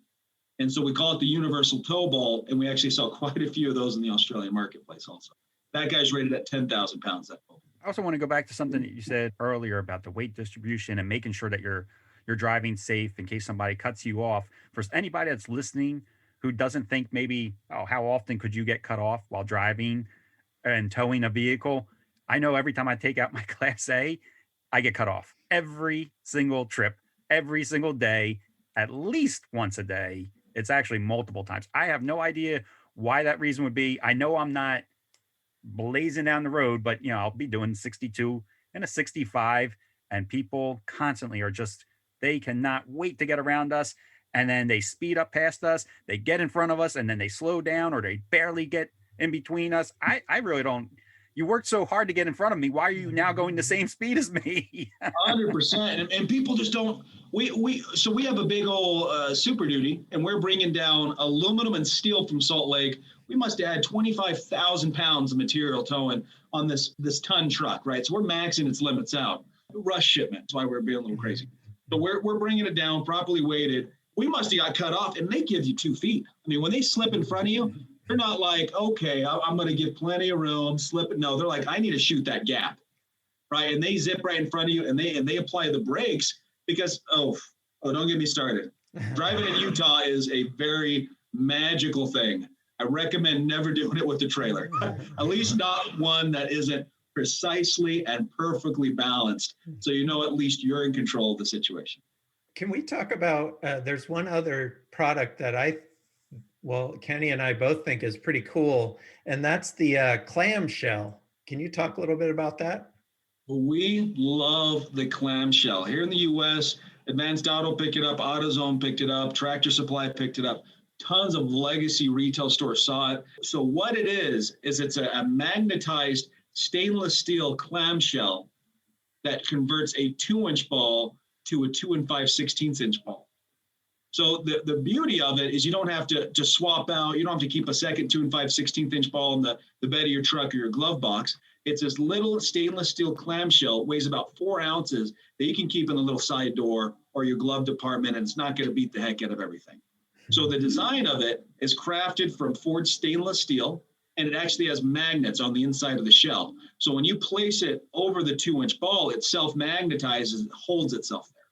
And so we call it the universal tow ball, and we actually sell quite a few of those in the Australian marketplace also. That guy's rated at 10,000 pounds, that boat. I also want to go back to something that you said earlier about the weight distribution and making sure that you're driving safe in case somebody cuts you off. For anybody that's listening who doesn't think maybe, oh, how often could you get cut off while driving and towing a vehicle? I know every time I take out my Class A, I get cut off. Every single trip, every single day, at least once a day. It's actually multiple times. I have no idea why that reason would be. I know I'm not blazing down the road, but I'll be doing 62 and a 65, and people constantly are just, they cannot wait to get around us. And then they speed up past us, they get in front of us, and then they slow down or they barely get in between us. I really don't. You worked so hard to get in front of me. Why are you now going the same speed as me? 100%. And people just don't. So we have a big old Super Duty, and we're bringing down aluminum and steel from Salt Lake. We must add 25,000 pounds of material towing on this ton truck, right? So we're maxing its limits out. Rush shipment. That's why we're being a little crazy. So we're bringing it down, properly weighted. We must have got cut off, and they give you 2 feet. I mean, when they slip in front of you, they're not like, okay, I'm going to give plenty of room, slip it. No, they're like, I need to shoot that gap, right? And they zip right in front of you, and they apply the brakes because, oh, don't get me started. Driving in Utah is a very magical thing. I recommend never doing it with the trailer, at least not one that isn't precisely and perfectly balanced. So at least you're in control of the situation. Can we talk about, there's one other product that Kenny and I both think is pretty cool, and that's the clamshell. Can you talk a little bit about that? We love the clamshell. Here in the U.S., Advanced Auto picked it up, AutoZone picked it up, Tractor Supply picked it up. Tons of legacy retail stores saw it. So what it is it's a magnetized stainless steel clamshell that converts a 2-inch ball to a 2 5/16" ball. So the beauty of it is you don't have to swap out, you don't have to keep a second 2 5/16" ball in the bed of your truck or your glove box. It's this little stainless steel clamshell, weighs about 4 ounces, that you can keep in the little side door or your glove department, and it's not going to beat the heck out of everything. So the design of it is crafted from forged stainless steel, and it actually has magnets on the inside of the shell. So when you place it over the 2-inch ball, it self-magnetizes, it holds itself there.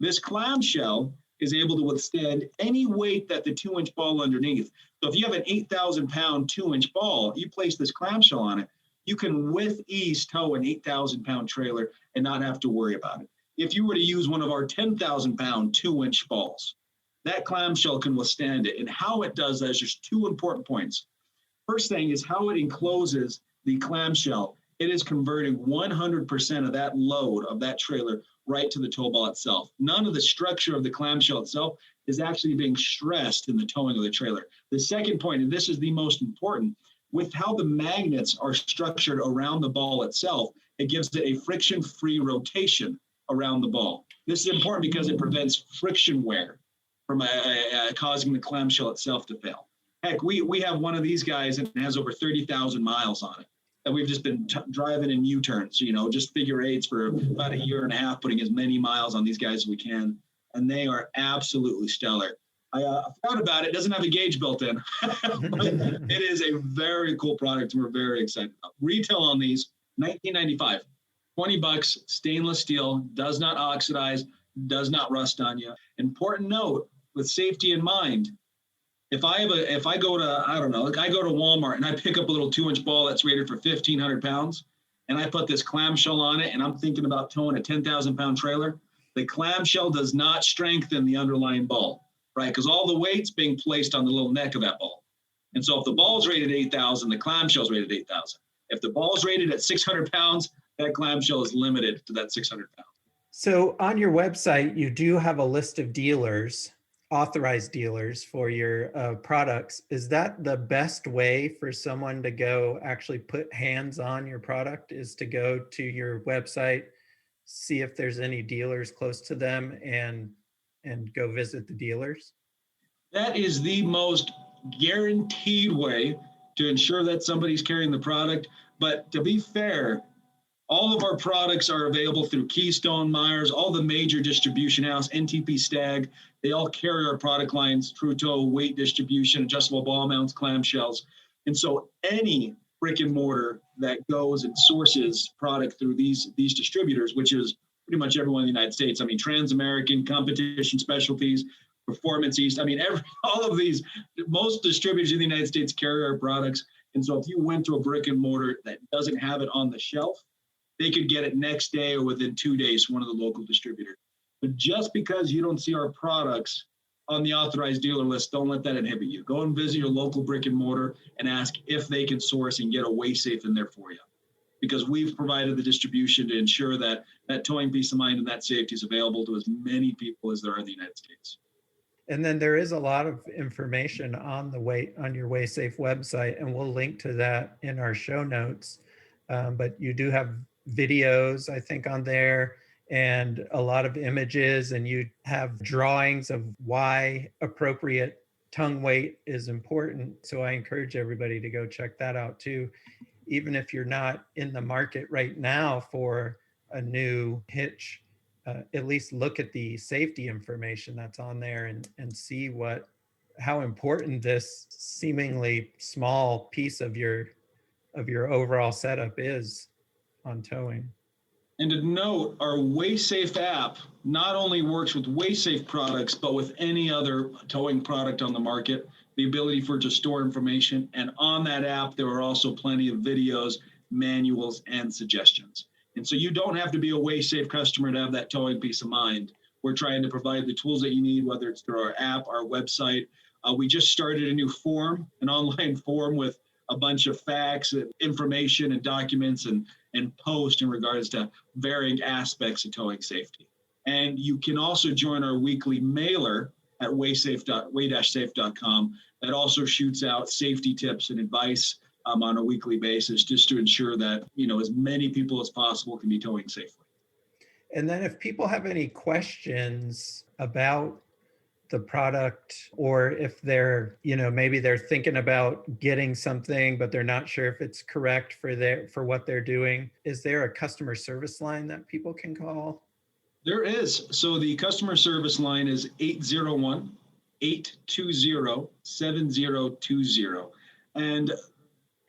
This clamshell is able to withstand any weight that the 2-inch ball underneath. So if you have an 8,000-pound 2-inch ball, you place this clamshell on it, you can with ease tow an 8,000-pound trailer and not have to worry about it. If you were to use one of our 10,000-pound 2-inch balls, that clamshell can withstand it. And how it does that is just 2 important points. First thing is how it encloses the clamshell. it is converting 100% of that load of that trailer right to the tow ball itself. None of the structure of the clamshell itself is actually being stressed in the towing of the trailer. The second point, and this is the most important, with how the magnets are structured around the ball itself, it gives it a friction-free rotation around the ball. This is important because it prevents friction wear from causing the clamshell itself to fail. Heck, we have one of these guys and it has over 30,000 miles on it. And we've just been driving in U-turns, just figure eights for about a year and a half, putting as many miles on these guys as we can. And they are absolutely stellar. I forgot about it. It doesn't have a gauge built in. But it is a very cool product and we're very excited about it. Retail on these, $19.95, $20, stainless steel, does not oxidize, does not rust on you. Important note, with safety in mind, if I go to Walmart and I pick up a little 2-inch ball that's rated for 1,500 pounds, and I put this clamshell on it, and I'm thinking about towing a 10,000-pound trailer, the clamshell does not strengthen the underlying ball, right? Because all the weight's being placed on the little neck of that ball. And so if the ball's rated 8,000, the clamshell's rated 8,000. If the ball's rated at 600 pounds, that clamshell is limited to that 600 pounds. So on your website, you do have a list of dealers, authorized dealers for your products. Is that the best way for someone to go actually put hands on your product, is to go to your website, see if there's any dealers close to them and go visit the dealers? That is the most guaranteed way to ensure that somebody's carrying the product. But to be fair, all of our products are available through Keystone, Myers, all the major distribution house, NTP Stag. They all carry our product lines, True Tow, weight distribution, adjustable ball mounts, clamshells. And so any brick and mortar that goes and sources product through these distributors, which is pretty much everyone in the United States. I mean, Trans-American, Competition Specialties, Performance East. I mean, all of these, most distributors in the United States carry our products. And so if you went to a brick and mortar that doesn't have it on the shelf, they could get it next day or within 2 days from one of the local distributors. But just because you don't see our products on the authorized dealer list, don't let that inhibit you. Go and visit your local brick and mortar and ask if they can source and get a WaySafe in there for you. Because we've provided the distribution to ensure that that towing peace of mind and that safety is available to as many people as there are in the United States. And then there is a lot of information on your WaySafe website, and we'll link to that in our show notes. But you do have videos, I think, on there, and a lot of images, and you have drawings of why appropriate tongue weight is important. So I encourage everybody to go check that out too. Even if you're not in the market right now for a new hitch, at least look at the safety information that's on there and see how important this seemingly small piece of your overall setup is on towing. And to note, our WaySafe app not only works with WaySafe products, but with any other towing product on the market, the ability for it to store information. And on that app, there are also plenty of videos, manuals, and suggestions. And so you don't have to be a WaySafe customer to have that towing peace of mind. We're trying to provide the tools that you need, whether it's through our app, our website. We just started a new form, an online form with a bunch of facts, information, and documents and post in regards to varying aspects of towing safety. And you can also join our weekly mailer at way-safe.com that also shoots out safety tips and advice on a weekly basis, just to ensure that, as many people as possible can be towing safely. And then if people have any questions about the product, or if they're, maybe they're thinking about getting something, but they're not sure if it's correct for what they're doing, is there a customer service line that people can call? There is. So the customer service line is 801-820-7020. And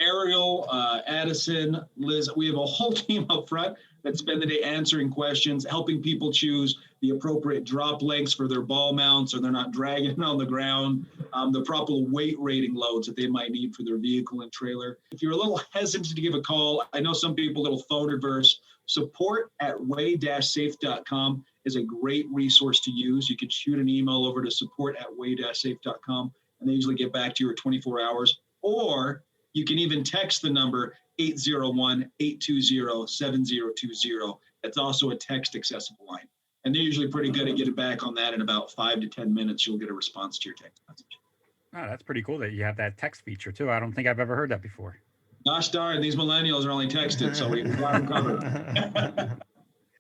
Ariel, Addison, Liz, we have a whole team up front that spend the day answering questions, helping people choose the appropriate drop lengths for their ball mounts, so they're not dragging it on the ground, the proper weight rating loads that they might need for their vehicle and trailer. If you're a little hesitant to give a call, I know some people, little phone reverse, support@way-safe.com is a great resource to use. You can shoot an email over to support@way-safe.com, and they usually get back to you in 24 hours. Or you can even text the number 801-820-7020. That's also a text accessible line. And they're usually pretty good at getting back on that. In about 5 to 10 minutes, you'll get a response to your text message. Oh, that's pretty cool that you have that text feature too. I don't think I've ever heard that before. Gosh darn, these millennials are only texted, so we got them covered.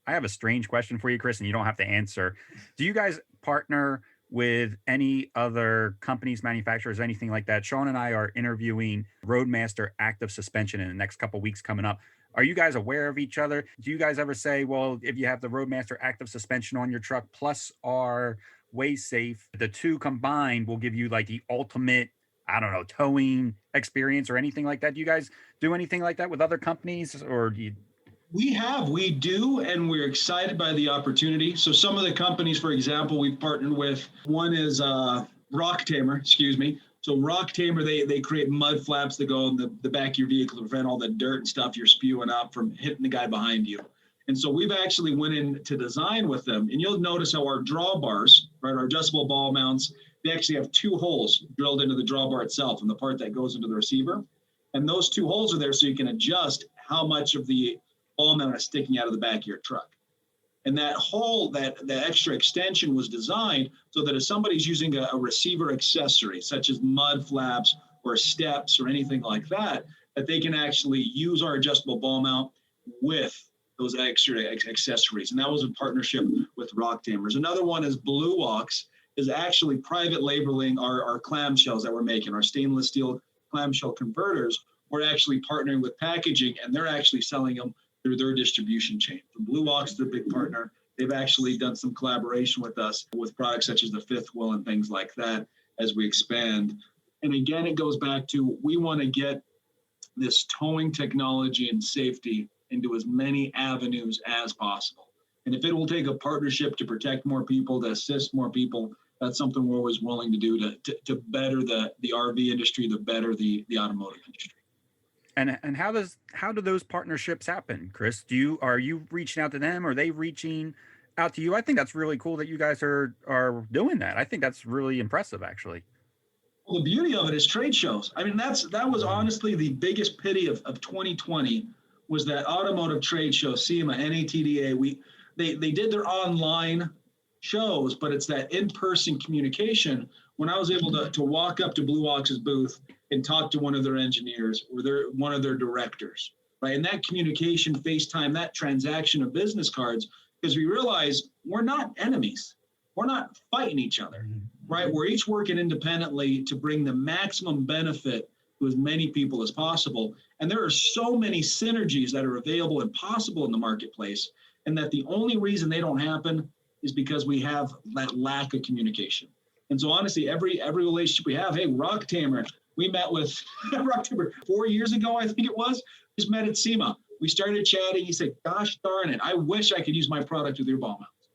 I have a strange question for you, Chris, and you don't have to answer. Do you guys partner with any other companies, manufacturers, anything like that? Sean and I are interviewing Roadmaster Active Suspension in the next couple of weeks coming up. Are you guys aware of each other? Do you guys ever say, well, if you have the Roadmaster Active Suspension on your truck plus our WaySafe, the two combined will give you like the ultimate, I don't know, towing experience or anything like that? Do you guys do anything like that with other companies, or do you? We do, and we're excited by the opportunity. So some of the companies, for example, we've partnered with, one is Rock Tamer, So Rock Tamer, they create mud flaps that go in the back of your vehicle to prevent all the dirt and stuff you're spewing up from hitting the guy behind you. And so we've actually went in to design with them, and you'll notice how our drawbars, right, our adjustable ball mounts, they actually have 2 holes drilled into the drawbar itself and the part that goes into the receiver. And those 2 holes are there so you can adjust how much of the ball mount is sticking out of the back of your truck. And that hole, that extra extension was designed so that if somebody's using a receiver accessory, such as mud flaps or steps or anything like that, that they can actually use our adjustable ball mount with those extra accessories. And that was in partnership with Rock Tamers. Another one is Blue Walks, is actually private labeling our clamshells that we're making, our stainless steel clamshell converters. We're actually partnering with packaging, and they're actually selling them through their distribution chain. So Blue Walk's their big partner. They've actually done some collaboration with us with products such as the fifth wheel and things like that as we expand. And again, it goes back to, we want to get this towing technology and safety into as many avenues as possible. And if it will take a partnership to protect more people, to assist more people, that's something we're always willing to do to better the RV industry, to better the automotive industry. And how do those partnerships happen, Chris? Are you reaching out to them? Are they reaching out to you? I think that's really cool that you guys are doing that. I think that's really impressive, actually. Well, the beauty of it is trade shows. I mean, that was honestly the biggest pity of 2020, was that automotive trade show, SEMA, NATDA. They did their online shows, but it's that in-person communication. When I was able to walk up to Blue Walks' booth and talk to one of their engineers or one of their directors, right? And that communication, FaceTime, that transaction of business cards, because we realize we're not enemies. We're not fighting each other, right? We're each working independently to bring the maximum benefit to as many people as possible. And there are so many synergies that are available and possible in the marketplace, and that the only reason they don't happen is because we have that lack of communication. And so honestly, every relationship we have, hey, Rock Tamer, we met with Rock Tamer 4 years ago, I think it was, just met at SEMA. We started chatting. He said, gosh darn it, I wish I could use my product with your ball mounts.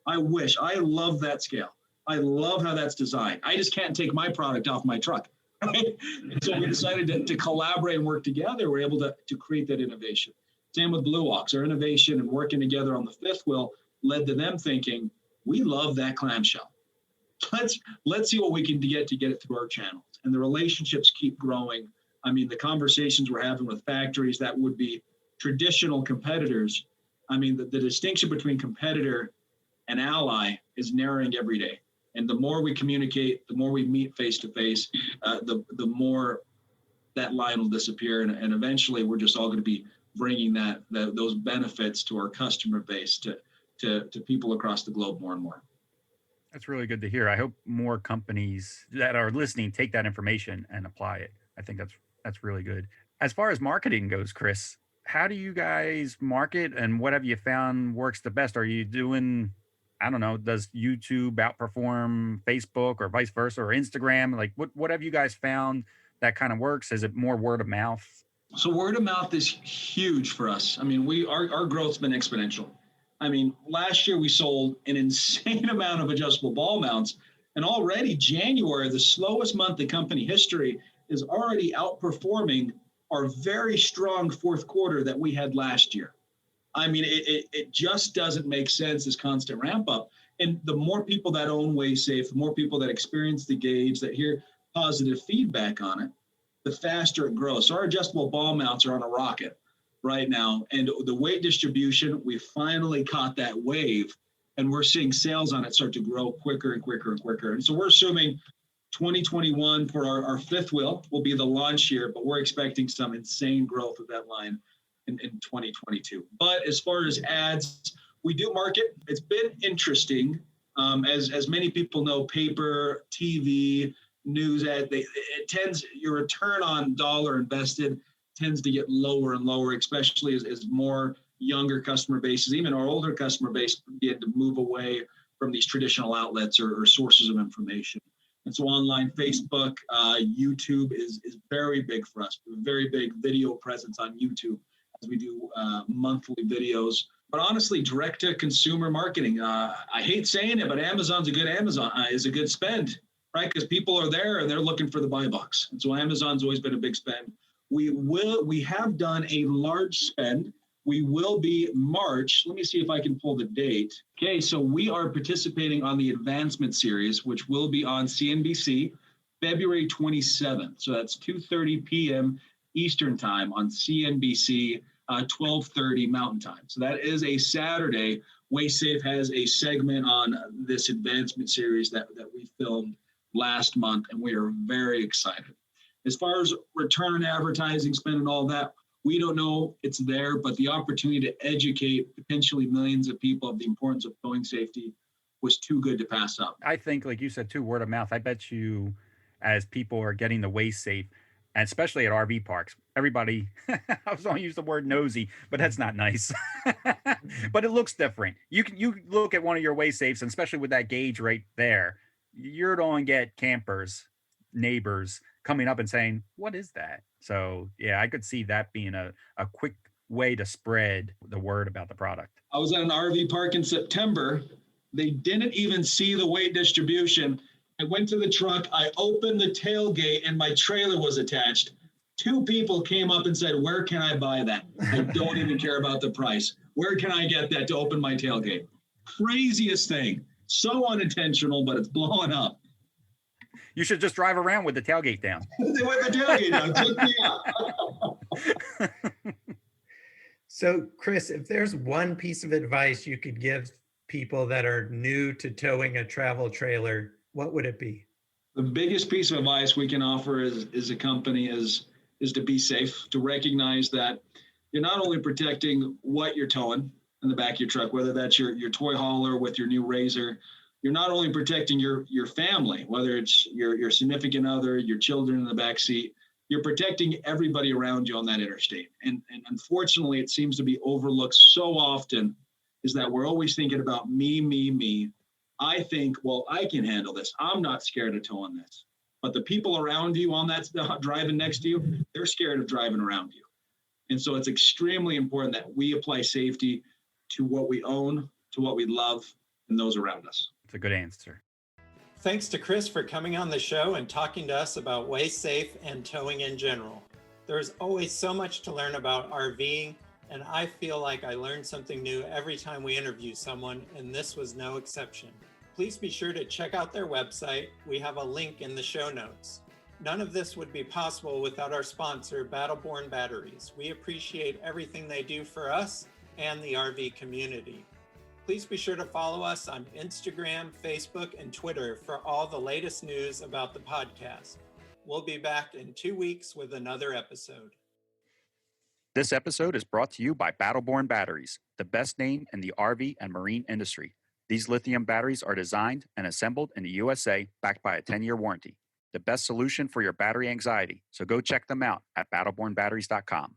I wish. I love that scale. I love how that's designed. I just can't take my product off my truck. Right? And so we decided to collaborate and work together. We're able to create that innovation. Same with Blue Walks. Our innovation and working together on the fifth wheel led to them thinking, we love that clamshell. Let's see what we can get it through our channels. And the relationships keep growing. I mean, the conversations we're having with factories that would be traditional competitors. I mean, the distinction between competitor and ally is narrowing every day. And the more we communicate, the more we meet face to face, the more that line will disappear. And eventually we're just all going to be bringing those benefits to our customer base, to people across the globe more and more. That's really good to hear. I hope more companies that are listening take that information and apply it. I think that's really good. As far as marketing goes, Chris, how do you guys market, and what have you found works the best? Are you doing, I don't know, does YouTube outperform Facebook or vice versa, or Instagram? Like what have you guys found that kind of works? Is it more word of mouth? So word of mouth is huge for us. I mean, our growth's been exponential. I mean, last year we sold an insane amount of adjustable ball mounts, and already January, the slowest month in company history, is already outperforming our very strong fourth quarter that we had last year. I mean, it just doesn't make sense, this constant ramp up. And the more people that own WaySafe, the more people that experience the gauge, that hear positive feedback on it, the faster it grows. So our adjustable ball mounts are on a rocket right now. And the weight distribution, we finally caught that wave, and we're seeing sales on it start to grow quicker and quicker and quicker. And so we're assuming 2021 for our fifth wheel will be the launch year, but we're expecting some insane growth of that line in 2022. But as far as ads, we do market. It's been interesting. As many people know, paper, TV, news ad, your return on dollar invested tends to get lower and lower, especially as more younger customer bases, even our older customer base, begin to move away from these traditional outlets or sources of information. And so online, Facebook, YouTube is very big for us. A very big video presence on YouTube as we do monthly videos. But honestly, direct-to-consumer marketing, I hate saying it, but Amazon's is a good spend, right? Because people are there and they're looking for the buy box. And so Amazon's always been a big spend. We have done a large spend. We will be March. Let me see if I can pull the date. Okay, so we are participating on the Advancement Series, which will be on CNBC February 27th. So that's 2:30 p.m. Eastern Time on CNBC, 12:30 Mountain Time. So that is a Saturday. WaySafe has a segment on this Advancement Series that we filmed last month, and we are very excited. As far as return on advertising spend and all that, we don't know, it's there, but the opportunity to educate potentially millions of people of the importance of towing safety was too good to pass up. I think, like you said, too, word of mouth. I bet you, as people are getting the WaySafe, and especially at RV parks, everybody, I was going to use the word nosy, but that's not nice. But it looks different. You look at one of your WaySafes, and especially with that gauge right there, you're going to get campers, neighbors coming up and saying, what is that? So yeah, I could see that being a quick way to spread the word about the product. I was at an RV park in September. They didn't even see the weight distribution. I went to the truck, I opened the tailgate, and my trailer was attached. 2 people came up and said, where can I buy that? I don't even care about the price. Where can I get that to open my tailgate? Craziest thing. So unintentional, but it's blowing up. You should just drive around with the tailgate down. With the tailgate down. Check me out. So, Chris, if there's one piece of advice you could give people that are new to towing a travel trailer, what would it be? The biggest piece of advice we can offer as a company is to be safe, to recognize that you're not only protecting what you're towing in the back of your truck, whether that's your toy hauler with your new RZR, you're not only protecting your family, whether it's your significant other, your children in the back seat, you're protecting everybody around you on that interstate. And unfortunately, it seems to be overlooked so often, is that we're always thinking about me. I think, well, I can handle this. I'm not scared of towing this. But the people around you on that driving next to you, they're scared of driving around you. And so it's extremely important that we apply safety to what we own, to what we love, and those around us. It's a good answer. Thanks to Chris for coming on the show and talking to us about WaySafe and towing in general. There's always so much to learn about RVing, and I feel like I learn something new every time we interview someone, and this was no exception. Please be sure to check out their website. We have a link in the show notes. None of this would be possible without our sponsor, Battleborn Batteries. We appreciate everything they do for us and the RV community. Please be sure to follow us on Instagram, Facebook, and Twitter for all the latest news about the podcast. We'll be back in 2 weeks with another episode. This episode is brought to you by Battleborn Batteries, the best name in the RV and marine industry. These lithium batteries are designed and assembled in the USA, backed by a 10-year warranty. The best solution for your battery anxiety. So go check them out at battlebornbatteries.com.